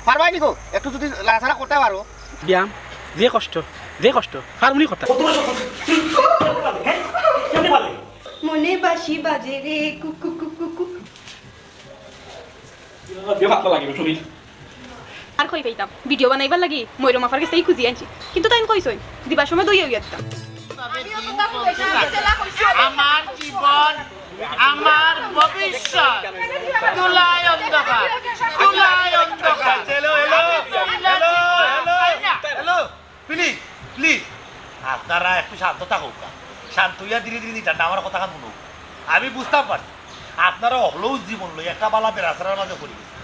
পারবাই নিকো একটু যদি লাছাড়া করতে পারো ব্যায়াম যে কষ্ট ফার্মুলি কথা মনে বাসি বাজে রে কুকু কুকু কুকু আর কই পাইতাম ভিডিও বানাইবার লাগি ময়ূর মাফার কাছে খুঁজি আনছি কিন্তু তাই কইছই দিবার সময় দইয়া গিয়াতাম আমার জীবন আমার ভবিষ্যৎ তুলায় অন্ধকার তুলায় অন্ধকার হ্যালো প্লিজ প্লিজ আপনারা একটু শান্ত থাকুক শান্ত হইয়া ধীরে ধীরে নিটান আমার কথা শুনুন আমি বুঝতাম পারছি আপনারা অহলেও জীবন লই একটা বালা বেড়াচারার মাঝে করি গেছে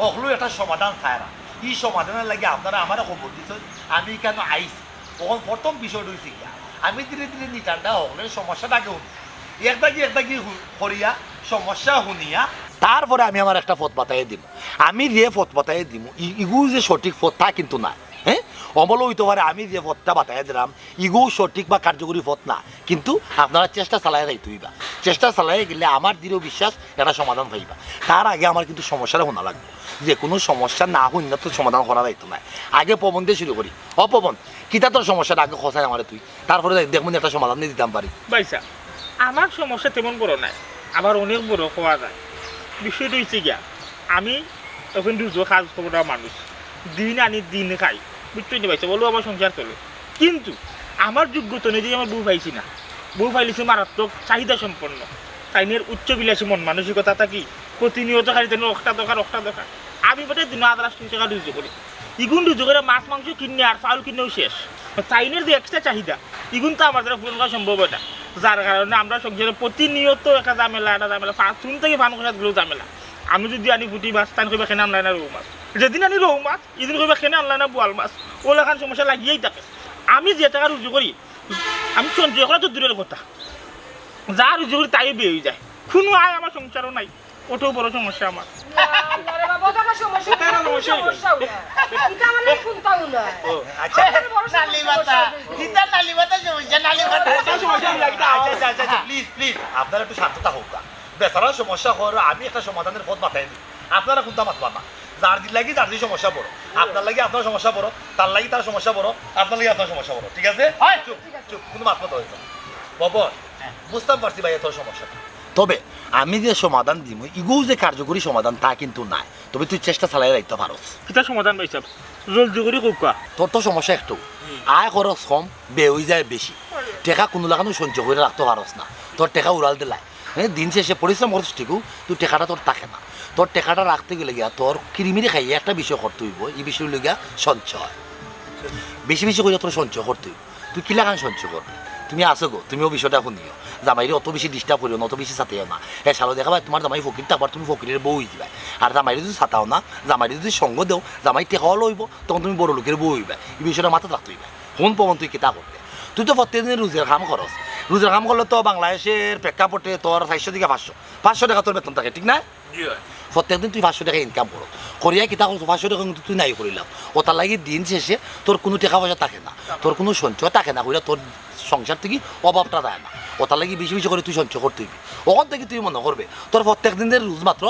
অহলেও একটা সমাধান চায় না এই সমাধানের লাগে আপনারা আমার খবর দিচ্ছেন আমি কেন আইছি তখন প্রথম বিষয়টা হয়েছে গিয়া আমি ধীরে ধীরে নিটানটা হলের সমস্যাটাকে শুনি একদাগি করিয়া সমস্যা শুনিয়া তারপরে আমি আমার একটা পথ বাতাই দিব আমি যে পথ বাতাই দিব ইগু যে সঠিক পথ তা কিন্তু না হ্যাঁ অমল হইতে পারে আমি যে পথটা বাতাই দিলাম ইগু সঠিক বা কার্যকরী পথ না কিন্তু আপনারা চেষ্টা চালাই যাইতেইবা চেষ্টা চালাই গেলে আমার দৃঢ় বিশ্বাস একটা সমাধান পাইবা তার আগে আমার কিন্তু সমস্যাটা শোনা লাগবে যে কোনো সমস্যা না শুনলে তো সমাধান করা যাইতো না আগে পবন দিয়ে শুরু করি অপবন কিতা তোর সমস্যাটা আগে খসাই আমার তুই তারপরে দেখুন একটা সমাধান দিয়ে দিতাম পারি বাইসা আমার সমস্যা তেমন বড় নাই আবার অনেক বড় হওয়া যায় বিষয়টা হচ্ছে গিয়া আমি এখন দুজো কাজ করা মানুষ দিন আনি দিন খাই বুঝতেই নি পাইছে বলো আমার সংসার চলে কিন্তু আমার যোগ্যতা অনুযায়ী আমার বউ পাইছি না বউ পাইলিছে মারাত্মক চাহিদা সম্পন্ন তাইনের উচ্চ বিলাসী মন মানসিকতা থাকি প্রতিনিয়ত খালি তেন অক্টা দরকার আমি বেটে দিন 1,000 টাকা রুজু করি ইগুন রুজু করে মাছ মাংস কিনে আর চাউল কিনেও শেষ চাইনের যে এক্সট্রা চাহিদা ইগুন তো আমার দ্বারা পূরণ করা সম্ভব না যার কারণে আমরা সংসারে প্রতিনিয়ত একটা ঝামেলা চুন থেকে ফান কষাতগুলো ঝামেলা আমি যদি আনি ফুটি মাছ তাই কইবা কেন আনলাই না রৌ মাছ যেদিন আনি রৌ মাছ এদিন কইবা কেন আনলাই না বোয়াল মাছ ওলাখান সমস্যা লাগিয়েই থাকে আমি যে টাকা রুজু করি আমি সঞ্চয় করা তো দূরের কথা যা রুজু করি তাই বিয়ে হয়ে যায় কোনো আয় আমার সংসারও নাই ওটাও বড় সমস্যা আমার প্লিজ প্লিজ আপনারা একটু শান্ত থাকুক বেচারার সমস্যা করো আমি একটা সমাধানের পথ মাথায় দিই আপনারা কোনটা মাতবা না যার দিন লাগি যার দিন সমস্যা বড় আপনার লাগি আপনার সমস্যা বড় তার লাগি তার সমস্যা বড় আপনার লাগি আপনার সমস্যা বড় ঠিক আছে চুপ চুপ কোনো মাতমত হইতো ববন বুঝতাম পারছি ভাই তোর সমস্যাটা তবে আমি যে সমাধান দিব ইগো যে কার্যকরী সমাধান তা কিন্তু নাই তবে তুই চেষ্টা চালাই রাখতে পারস কিতা সমাধান পাইছাব জলদি করে কোকা তোর তো সমস্যা একটু আয় খরচ কম বে হয়ে যায় বেশি টেকা কোনো লাগানো সঞ্চয় করে রাখতে পারস না তোর টেকা উড়াল দিলাই হ্যাঁ দিন শেষে পরিশ্রম করছিস ঠিকও তুই টেকাটা তোর থাকে না তোর টেকাটা রাখতে গেলে গিয়া তোর কিরিমিরি খাইয়ে একটা বিষয় করতে হইব এই বিষয় লগিয়া সঞ্চয় বেশি বেশি করে তোর সঞ্চয় করতে হইব তুই কি লাগান সঞ্চয় করবি তুমি আসো গো তুমিও বিষয়টা শুনিও জামাইরে অত বেশি ডিস্টার্ব করিও না অত বেশি সাথেও না হ্যাঁ সালো দেখা ভাই তোমার জামাই ফকির তারপর তুমি ফকিরের বউ হয়ে যাবে আর জামাইরে যদি সাতাও না জামাইরে যদি সঙ্গ দেও জামাই টেকাও লইব তখন তুমি বড় লোকের বউ হইবে এই বিষয়টা মাথা রাখতে হইবে কোন পবন তুই কিতা করতে তুই তো প্রত্যেকদিন রোজের কাম খরচ রোজের কাম করলে তো বাংলাদেশের প্রেক্ষাপটে তোর 400 থেকে 500 টাকা তোর বেতন থাকে ঠিক না প্রত্যেকদিন তুই 500 টাকা ইনকাম করো করিয়া কিতা করছো 500 টাকা কিন্তু তুই নাই করিলাম ও তার লাগি দিন শেষে তোর কোনো টাকা পয়সা থাকে না তোর কোনো সঞ্চয় থাকে না কইরা তোর সংসার থেকে অভাবটা দেয় না ও তার লাগি বেশি বেশি করে তুই সঞ্চয় করতে হইবি ওখান থেকে তুই মনে করবে তোর প্রত্যেক দিনের রোজ মাত্র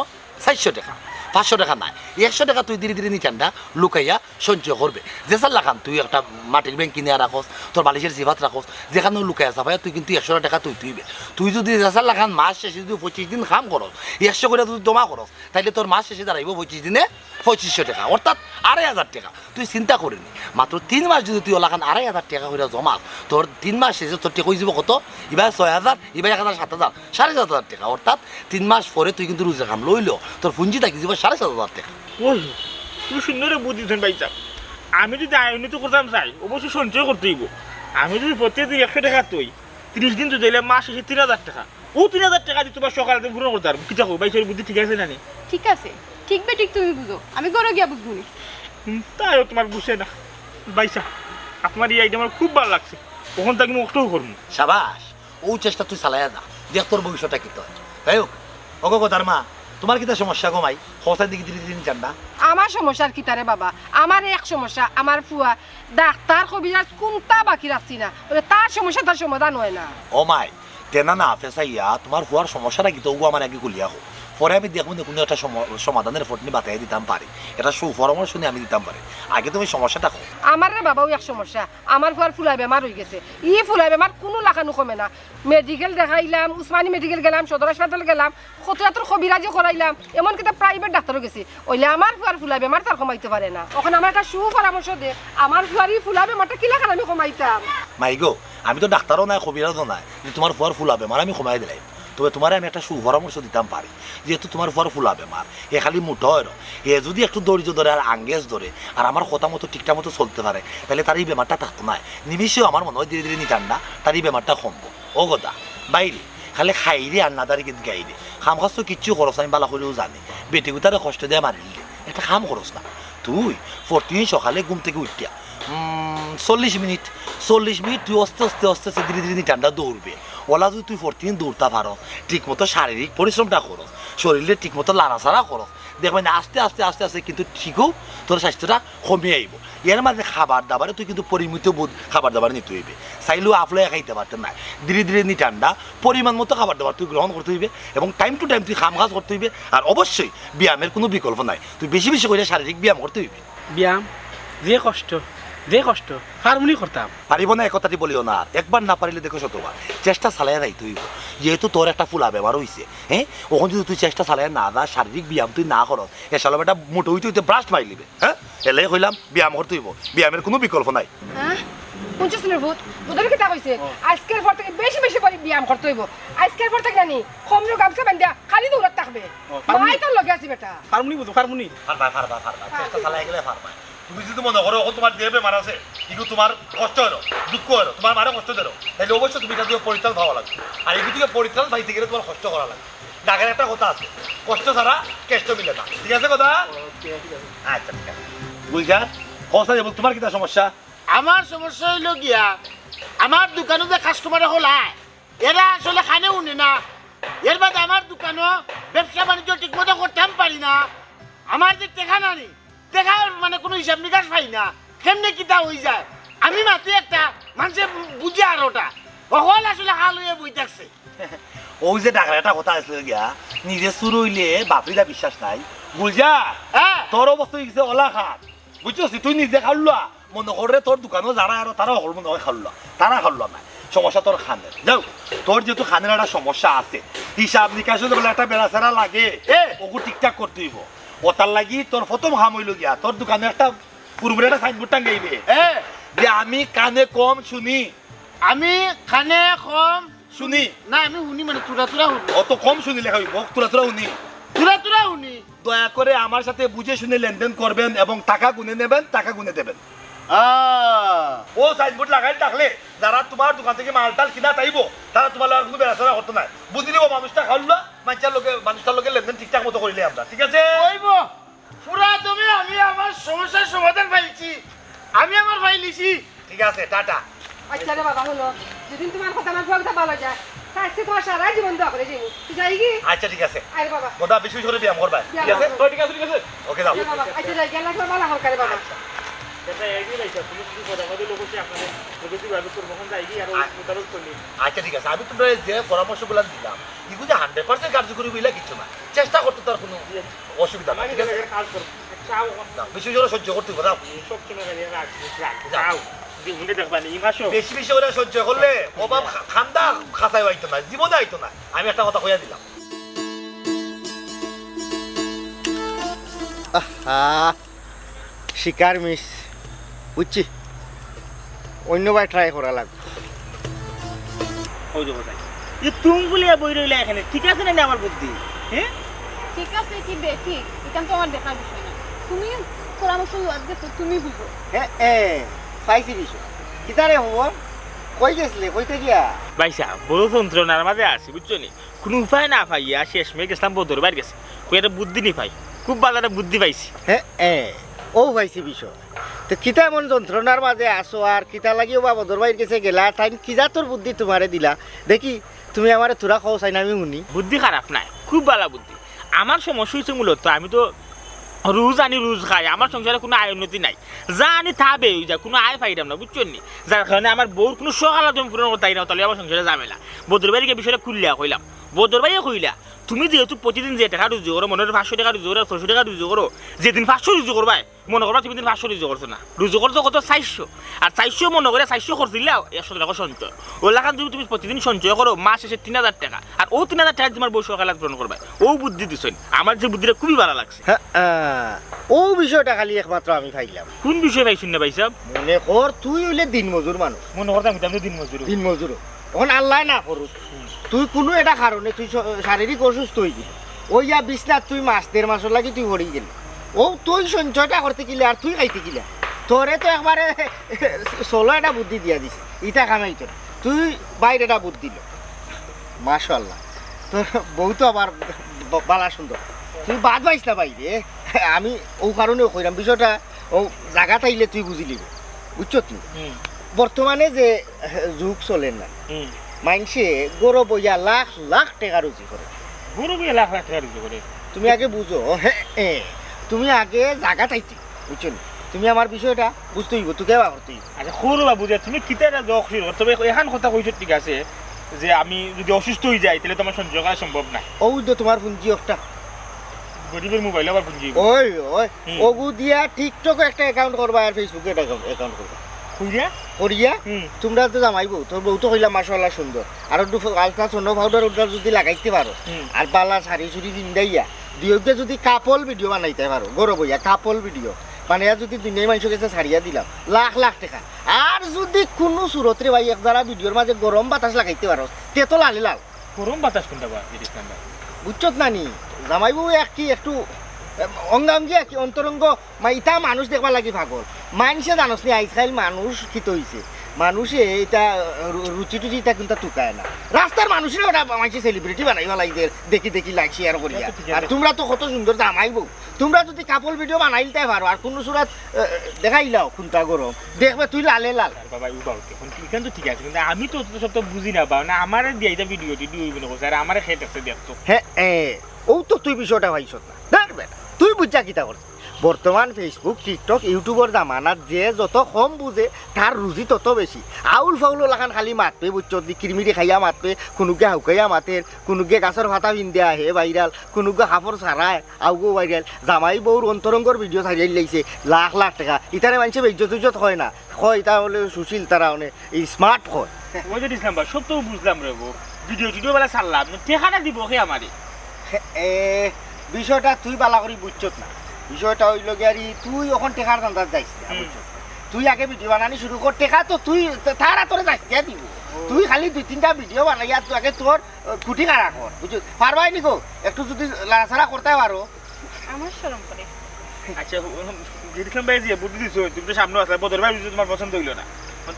400 টাকা 500 টাকা নাই 100 টাকা তুই ধীরে ধীরে নিচানটা লুকাইয়া সঞ্চয় করবে যে সার লাগান তুই একটা মাটির ব্যাংক কিনে রাখোস তোর বালিশের জিভাত রাখোস যেখানে লুকাইয়া চাপাই তুই কিন্তু 100 টাকা তুই তুইবে তুই যদি যেসার লাগান মাস শেষে যদি 25 দিন কাম করস 100 করে তুই জমা করস তাইলে তোর মাস শেষে দাঁড়াইব 25 দিনে 2500 টাকা অর্থাৎ 2,500 টাকা তুই চিন্তা করিনি মাত্র 3 মাস যদি তুই ওলাখান 2,500 টাকা করে জমাস তোর 3 মাস শেষে তোর টেকা হয়ে যাব কত এবার 6,000 এবার 1,000 7,000 7,500 টাকা অর্থাৎ 3 মাস পরে তুই কিন্তু রোজের কাম লইল তোর পুঁজি থাকি যাব 7,500 টাকা ওই তুই সুন্দর বুদ্ধি দেন ভাইসাব আমি যদি আয়নিত করতাম চাই অবশ্যই সঞ্চয় করতে হইব আমি যদি প্রত্যেকদিন 100 টাকা তুই 30 দিন তুই দিলে মাস শেষে 3,000 টাকা ও 3,000 টাকা দিয়ে তোমার সকালে তুমি পূরণ করতে পারবো কি চাকো ভাইসের বুদ্ধি ঠিক আছে না নি ঠিক আছে ঠিক বে ঠিক তুমি বুঝো আমি ঘরে গিয়া বুঝবো নি তাইও তোমার বুঝে না ভাইসা আপনার এই আইডিয়া আমার খুব ভালো লাগছে ওখান থেকে আমি অষ্টও করবো সাবাস ও চেষ্টা তুই চালাইয়া যা দেখ তোর ভবিষ্যৎটা কি হয় তাই হোক ওগো তার মা তোমার কিতা সমস্যা গমাই খসার দিকে ধীরে ধীরে জানবা আমার সমস্যার কি তারে বাবা আমার এক সমস্যা আমার ফুয়া ডাক্তার কবিরাজ কোনটা বাকি রাখছি না ওরে তার সমস্যা তার সমাধান হয় না ও মাই তেনা না ফেসাইয়া তোমার হওয়ার সমস্যাটা কি তো আমার আগে গুলিয়া হোক পরে আমি দেখবো না কোনো একটা সমাধানের ফটনি বাতাই দিতাম পারি, এটা সুপরামর্শ নিয়ে আমি দিতাম পারি। আগে তুমি সমস্যাটা কো। আমার রে বাবাও এক সমস্যা, আমার ফুয়ার ফুলাই বেমার হয়ে গেছে। ফুলাই বেমার কোনো লাখানো কমে না। মেডিকেল দেখাইলাম, উসমানী মেডিকেল গেলাম, সদর হাসপাতাল গেলাম, কত কবিরাজি করাইলাম, এমন কিতা প্রাইভেট ডাক্তারও গেছি। ওইলে আমার ফুয়ার ফুলাই বেমার তার কমাইতে পারে না। ওখানে আমার একটা সুপরামর্শ দে, আমার ফুয়ারই ফুলাই বেমারটা কি লাখান আমি কমাইতাম। মাইগো আমি তো ডাক্তারও নাই কবিরাজও নাই যে তোমার ফুয়ার ফুলা বেমার আমি কমাই দিলাই। তবে তোমার আমি একটা সুপরামর্শ দিতাম পারি, যেহেতু তোমার ফুয়ার ফুলা বেমার, এ খালি মুঠো হয় এ যদি একটু ধৈর্য ধরে আর আঙ্গেজ ধরে আর আমার কথা মতো ঠিকঠাক মতো চলতে পারে, তাহলে তার এই বেমারটা থাকতো না। নিমিশেও আমার মনে হয় ধীরে ধীরে নিতাম না তার এই বেমারটা কমবো। ও কথা বাইরে খালি খাইরে আর না দাঁড়ি কিন্তু গাইরে খাম খাস তো কিচ্ছু খরচ আমি বালা করেও জানি। বেটিকে তারা কষ্ট দিয়ে মারিলে একটা খাম খরচ না। তুই প্রতিদিন সকালে ঘুম থেকে উঠিয়া 40 মিনিট তুই আস্তে আস্তে ধীরে ধীরে নিটানটা দৌড়বে। ওলা যদি তুই প্রতিদিন দৌড়তে পারো, ঠিক মতো শারীরিক পরিশ্রমটা করো, শরীরে ঠিক মতো লাড়াচাড়া করো, দেখবেন আস্তে আস্তে কিন্তু ঠিকও তোর স্বাস্থ্যটা কমিয়ে আইব। এর মাঝে খাবার দাবারে তুই কিন্তু পরিমিত বোধ খাবার দাবার নিতে হইবে। চাইলেও আপলে খাইতে পারতেন না। ধীরে ধীরে নিটানটা পরিমাণ মতো খাবার দাবার তুই গ্রহণ করতে হইবে এবং টাইম টু টাইম তুই খাম কাজ করতে হইবে। আর অবশ্যই ব্যায়ামের কোনো বিকল্প নাই, তুই বেশি বেশি করে শারীরিক ব্যায়াম করতে হইবে। ব্যায়াম যে কষ্ট হারমোনি করতাম পারিব না একথাটি বলিও না, একবার না পারিলে দেখো শতবার চেষ্টা চালাই যাইতে হইব। যেহেতু তোর একটা ফুলা ব্যবহার হয়েছে, হ্যাঁ ওখানে যদি তুই চেষ্টা চালাই না যা, শারীরিক ব্যায়াম তুই না করো, এসাল একটা মোটো হইতে ব্রাস্ট মারি লিবে। হ্যাঁ এলে কইলাম ব্যায়াম করতে হইব, ব্যায়ামের কোনো বিকল্প নাই। হ্যাঁ 50 দিনের ভূত ওদের কি তা কইছে? আজকের পর থেকে বেশি বেশি করে ব্যায়াম করতে হইব। আজকের পর থেকে জানি কমরো গামছা বান্ধা খালি দৌড়াত থাকবে। মাই তো লগে আছি বেটা। হারমোনি বুঝো হারমোনি ফারবা চেষ্টা চালাই গেলে ফারবা। তুমি যদি মনে করো ও তোমার দেহে বেমার আছে, কিন্তু তোমার কষ্ট হলো, দুঃখ হলো, তোমার মারে কষ্ট দিল, তাহলে অবশ্যই তুমি এটা দিয়ে পরিত্রাণ পাওয়া লাগবে। আর এগুলো থেকে পরিত্রাণ পাইতে গেলে তোমার কষ্ট করা লাগবে। ডাকের একটা কথা আছে, কষ্ট ছাড়া কেষ্ট মিলে না। ঠিক আছে কথা? আচ্ছা ঠিক আছে বুঝলাম। কথা যাবো, তোমার কিটা সমস্যা? আমার সমস্যা হইল গিয়া আমার দোকানে যে কাস্টমার হল এরা আসলে খানে উনে না। এর বাদে আমার দোকানও ব্যবসা বাণিজ্য ঠিক মতো করতাম পারি না। আমার যে টেকা নানি টেকার মানে কোনো হিসাব নিকাশ পাই না, কেমনে কিতা হয়ে যায়। আমি মাত্র একটা মানুষে বুঝে আর ওটা সকল আসলে হাল হয়ে বই থাকছে। ওই যে ডাকার একটা কথা আসলে গিয়া নিজে শুরু হইলে বাপরিদা বিশ্বাস নাই বুঝা। হ্যাঁ তোর অবস্থা হয়েছে ওলা খাত বুঝছিস, তুই নিজে খাল্লা মনে করে তোর দোকানও যারা আর তারা হল মনে হয় খাল্লা, তারা খাল্লা নাই। সমস্যা তোর খানের যাও, তোর যেহেতু খানের একটা সমস্যা আছে, হিসাব নিকাশে বলে একটা বেড়াচেরা লাগে, ওগুলো ঠিকঠাক করতে হইব। ওটার লাগি তোর প্রথম হাম হইল গিয়া তোর দোকানে একটা পূর্বের একটা সাইনবোর্ড টাঙ্গাইবে যে আমি কানে কম শুনি। আমি খানে কম শুনি না, আমি শুনি মানে তুরা তুরা শুনি। অত কম শুনি লেখা হইব, তোরা তোরা শুনি। তুরা তুরা শুনি। দয়া করে আমার সাথে বুঝে শুনে লেনদেন করবেন এবং টাকা গুনে নেবেন, টাকা গুনে দেবেন। ও সাইনবোর্ড লাগাই থাকলে যারা তোমার দোকান থেকে মালটাল কিনা চাইব তারা তোমার লোক কোনো বেড়াচড়া করতে নাই। বুঝি নিব মানুষটা খাওয়া মানুষটার লোকের লেনদেন ঠিকঠাক মতো করিলে আমরা। ঠিক আছে কইব পুরা তুমি আমি আমার সমস্যার সমাধান পাইছি, আমি আমার পাইলিছি। ঠিক আছে টাটা। আচ্ছা রে বাবা হলো, যেদিন তোমার কথা আমার ফুয়া ভালো যায় স্বাস্থ্য তোমার সারা জীবন দোয়া করে যাইব। তুই যাই কি? আচ্ছা ঠিক আছে আরে বাবা গোদা বেশি বেশি করে ব্যায়াম করবা। ঠিক আছে ঠিক আছে ওকে যাও। বাবা আচ্ছা যাই গেলা করে ভালো হল করে বাবা। এটা এগিয়ে যাইছে, তুমি যদি কথা লোক হচ্ছে আপনাদের যদি ভাবে করবো এখন যাই আর মোতাবেক চলি। আচ্ছা ঠিক আছে, আমি তোমরা যে পরামর্শগুলো দিলাম এগুলো 100% কার্যকরী বলে কিছু না, চেষ্টা করতে তার কোনো অসুবিধা নাই। ঠিক আছে কাজ করবো চাও বেশি করে সহ্য করতে হবে। সব সময় যাও উনি দেখবা নি মাসো বেশি বেশি করে সহ্য করলে অভাব খান্দা খাঁচাই আইতো না, জীবনে আইতো না। আমি একটা কথা কইয়া দিলাম। শিকার মিস বুঝছি, অন্যবার ট্রাই করা লাগবে। ওই কথা এই তুমি বলে বই রইলে এখানে ঠিক আছে না আমার বুদ্ধি? হ্যাঁ ঠিক আছে কি দেখি এটা তো আমার দেখার বিষয় না। তুমি পরামর্শ আজকে তুমি বুঝো। হ্যাঁ পাইছি বিষয় কিতারে হব কই গেছিলে, কইতে গিয়া? ভাইসা বড় যন্ত্রণার মাঝে আছি বুঝছো নি, কোনো উপায় না পাইয়া শেষ মেয়ে গেছিলাম বদর বাড়ি গেছে, কই একটা বুদ্ধি নি পাই, খুব ভালো একটা বুদ্ধি পাইছি। হ্যাঁ ও পাইছি বিষয়। তো কিতা এমন যন্ত্রণার মাঝে আসো আর কিতা লাগিও বা বদর বাইর কাছে গেলা টাইম কিজা তোর বুদ্ধি তোমারে দিলা দেখি, তুমি আমারে তোরা খাও চাই না আমি শুনি। বুদ্ধি খারাপ নাই, খুব ভালো বুদ্ধি। আমার সমস্যা হয়েছে মূলত আমি তো রোজ খাই, আমার সংসারে কোনো আয় উন্নতি নাই, যা আনি তা বেয়ে যায়, কোনো আয় পাইলাম না বুঝছো নি, যার কারণে আমার বউর কোনো সকাল তুমি পূরণ করতে না, তাহলে আমার সংসারে ঝামেলা। বদর বাড়িকে বিষয়টা খুললিয়া কইলাম, বদর বাড়িও কইলা তুমি যেহেতু প্রতিদিন যে টাকা রুজু করো মনে হয় 500 টাকা রুজু করো 600 টাকা রুজু করো যেদিন 500 রুজু করবাই মনে করবা তুমি দিন 500 রুজু করছো না রুজু করছো কত 400 আর 400 মনে করে 400 খরচ দিলাও 100 টাকা সঞ্চয় ওলাখান যদি তুমি প্রতিদিন সঞ্চয় করো মাস শেষে 3000 টাকা আর ও 3000 টাকা তোমার বউ সকালে পূরণ করবে ও বুদ্ধি দিছেন আমার যে বুদ্ধিটা খুবই ভালো লাগছে হ্যাঁ ও বিষয়টা খালি একমাত্র আমি পাইলাম কোন বিষয় পাইছেন না ভাই সাহেব মনে কর তুই হইলে দিন মজুর মানুষ মনে করতাম আমি দিন মজুরি দিন মজুর এখন আল্লাহ না করুক তুই কোনো এটা কারণে তুই শারীরিক অসুস্থ হয়ে গেলি ওই যা বিছনাথ তুই মাস 1.5 মাস লাগি তুই হরি গেলি ও তুই সঞ্চয়টা করতে গেলে আর তুই খাইতে গেলে তোরে তো একবারে ষোলো একটা বুদ্ধি দিয়া দিছে ইটা কামাই তোর তুই বাইরেটা বুদ্ধি দিল মাশাআল্লাহ তোর বউ তো আবার বালা সুন্দর তুই বাদ পাইস না বাইরে আমি ও কারণেও কইলাম বিষয়টা ও জায়গা তাইলে তুই বুঝিলি বুঝছো তুই বর্তমানে যে যুগ চলেন না মাইনসে গরো বইয়া লাখ লাখ টাকা রুজি করে গরু বিয়ে লাখ লাখ টাকা রুজু করে তুমি আগে বুঝো তুমি আগে জায়গা চাইতে বুঝছো না? তুমি আমার বিষয়টা বুঝতে হইব তোকে করতে হইব আচ্ছা সৰু বাবু যে তুমি কিতাটা যোগ শুরু তবে এখন কথা কইছো ঠিক আছে যে আমি যদি অসুস্থ হয়ে যাই তাহলে তোমার সঞ্চয় করা সম্ভব না ওই তো তোমার পুঞ্জি একটা গরিবের মোবাইল আবার পুঁজি ওই ওই ওগু দিয়া টিকটকে একটা অ্যাকাউন্ট করবা আর ফেসবুকে একটা অ্যাকাউন্ট করবা খুঁজে করিয়া তোমরা তো জামাইবো তোর বউ তো কইলা মাশাআল্লাহ সুন্দর আর একটু আলতা সোনো পাউডার ওটার যদি লাগাইতে পারো আর বালা শাড়ি চুড়ি পিন্দাইয়া দুইকে যদি কাপল ভিডিও বানাইতে পারো গরো বইয়া কাপল ভিডিও মানে যদি দুনিয়ায় মানুষের কাছে ছাড়িয়া দিলাম লাখ লাখ টাকা আর যদি কোনো সুরতরে ভাই এক যারা ভিডিওর মাঝে গরম বাতাস লাগাইতে পারো তে তো লালি লাল গরম বাতাস কোনটা বা জিনিস নাম্বার বুঝছত না নি জামাইবু এক কি একটু অঙ্গাঙ্গি কি অন্তরঙ্গ ইটা মানুষ দেখবা লাগি পাগল মানুষে জানোস নি আজকাল মানুষ কি হইছে মানুষে এটা রুচি টুচি এটা কিন্তু টুকায় না রাস্তার মানুষের ওটা মানুষের সেলিব্রিটি বানাইবা লাগে দেখি দেখি লাইক শেয়ার করিয়া আর তোমরা তো কত সুন্দর জামাইবো তোমরা যদি কাপল ভিডিও বানাইলতে পারো আর কোনো সুরাত দেখাইলাও কোনটা গরম দেখবে তুই লালে লাল বাবা উবাও এখন এখান তো ঠিক আছে কিন্তু আমি তো সব তো বুঝি না বা না আমার দিয়ে এটা ভিডিও টিডিও হইব না আর আমার খেট আছে দেখতো হ্যাঁ ও তো তুই বিষয়টা ভাইছত না দেখবে তুই বুঝা কিতা করছিস বর্তমান ফেসবুক টিকটক ইউটিউবের জামানাত যে যত কম বুঝে তার রুজি তত বেশি আউল ফাউল লাখান খালি মাতবে বুঝছ কিরমিরি খাইয়া মাতবে কোনোকে হাউকাইয়া মাতের কোনোকে গাছের ভাতা পিন্ধে আহে ভাইরাল কোনোকে হাফর ছাড়ায় আউগো ভাইরাল জামাই বউর অন্তরঙ্গর ভিডিও ছাড়িয়ে লাইছে লাখ লাখ টাকা ইতারে মানুষে ইজ্জত ইজ্জত হয় না হয় তাহলে সুশীল তারা মানে স্মার্ট হয় ওই যে ইসলাম সব তো বুঝলাম রে গো ভিডিও টিডিও বেলা ছাড়লাম টেকাটা দিব কে আমারে বিষয়টা তুই বালা করি বুঝছত না বিষয়টা হইল গিয়ারি তুই এখন টেকার দান্দার যাইস না তুই আগে ভিডিও বানানি শুরু কর টেকা তো তুই তারা তোরে যাইতে দিব তুই খালি 2-3টা ভিডিও বানাইয়া তুই আগে তোর কুটি কারা কর বুঝছো পারবাই নিকো একটু যদি লাড়াছাড়া করতে পারো আমার শরম করে আচ্ছা জিনিসলাম ভাই যে বুদ্ধি দিছো তুমি তো সামনে আসলে বদর ভাই তোমার পছন্দ হইলো না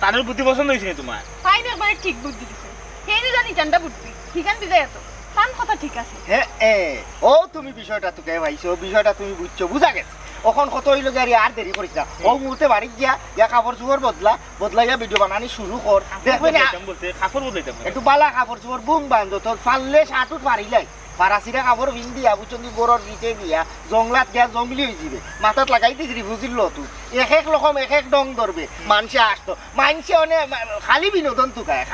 তাদের বুদ্ধি পছন্দ হয়েছে না তোমার তাই একবারে ঠিক বুদ্ধি দিছে হেনি জানি জানটা বুদ্ধি ঠিকান দিতে এত তান কথা ঠিক আছে হ্যাঁ ও তুমি বিষয়টা তোকে ভাইছো বিষয়টা তুমি বুঝছো বুঝা গেছে এখন কত হইল গিয়ে আর দেরি করিস না ও মুহূর্তে বাড়ি গিয়া ইয়া কাপড় চোপড় বদলাইয়া ভিডিও বানানি শুরু কর দেখবে না বলতে কাপড় বদলাইতাম একটু বালা কাপড় চোপড় বুম বান্ধ তোর ফাললে সাটুট পারিলাই ফারাসিরা কাপড় পিন্দিয়া বুঝছি গরর নিচে দিয়া জংলাত গিয়া জংলি হয়ে যাবে মাথাত লাগাই দিছিলি বুঝিল তুই এক এক রকম এক এক ডং ধরবে মানুষে আসতো মানুষে অনেক খালি বিনোদন তুকায়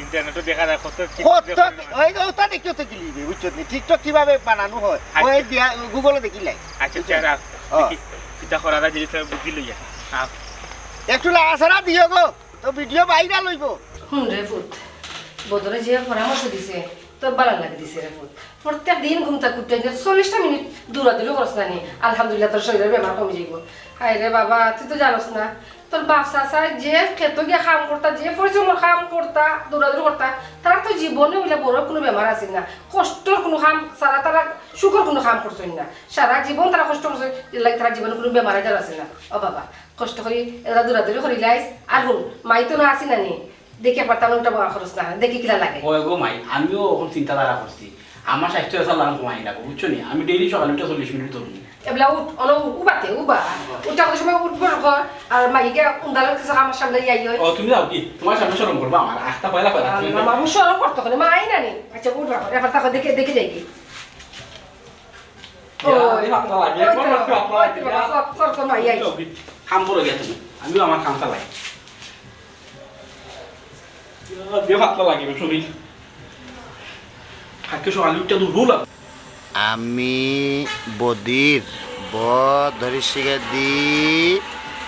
ইন্টারনেটে দেখা যায় কত ওটা দেখিও তো গিলিবে বুঝছো টিকটক কিভাবে বানানো হয় ওই দিয়া গুগলে দেখিলাই আচ্ছা চারা কিতা করা যায় জিনিস বুদ্ধি লইয়া একটু লাগাছাড়া দিও গো তো ভিডিও বাইরা লইব রে ফুট বদরে যে পরামর্শ দিছে তোর ভালো লাগে দিছে রে ফুট প্রত্যেক দিন ঘুমটা কুটতে 40টা মিনিট দৌড়াদৌড়ি করছ না নি আলহামদুলিল্লাহ তোর শরীরের বেমার কমে যাইব হায় রে বাবা তুই তো জানোস না তোর বাপ চাচা যে ক্ষেত গিয়ে কাম করতা যে পরিশ্রমের কাম করতা দৌড়াদৌড়ি করতা তারা তো জীবনে ওইলা বড় কোনো বেমার আছে না কষ্টর কোনো কাম সারা তারা সুখর কোনো কাম করছেন না সারা জীবন তারা কষ্ট করছে লাগে তারা জীবনে কোনো বেমার আজার আছে না ও বাবা কষ্ট করি এরা দৌড়াদৌড়ি করি লাইস আর শুন মাই তো না আসি না নি দেখে পারতাম ওটা বড় খরচ না দেখি কিলা লাগে ওই গো মাই আমিও এখন চিন্তাধারা করছি আমার স্বাস্থ্য আছে লাভ কমাই লাগবো বুঝছো নি আমি ডেইলি সকালে 40 মিনিট ধরুন এবলা উবাতে উঠা সময় উঠবো ঘর আর মাইকে উন্দালের কিছু আমার সামনে যাই হয় ও তুমি যাও কি তোমার সামনে শরম করবা আমার আস্তা পয়লা পয়লা মামু সরম করতো কেন মাই না নি আচ্ছা উঠবা এবার তাকে দেখে দেখে যাই কি কাম করে গেছো আমিও আমার কাম চালাই দিয়ে ভাতলা লাগিব শরীর আজকে সকালে উঠতে তো রুল আমি বদির ব ধরিসিকে দি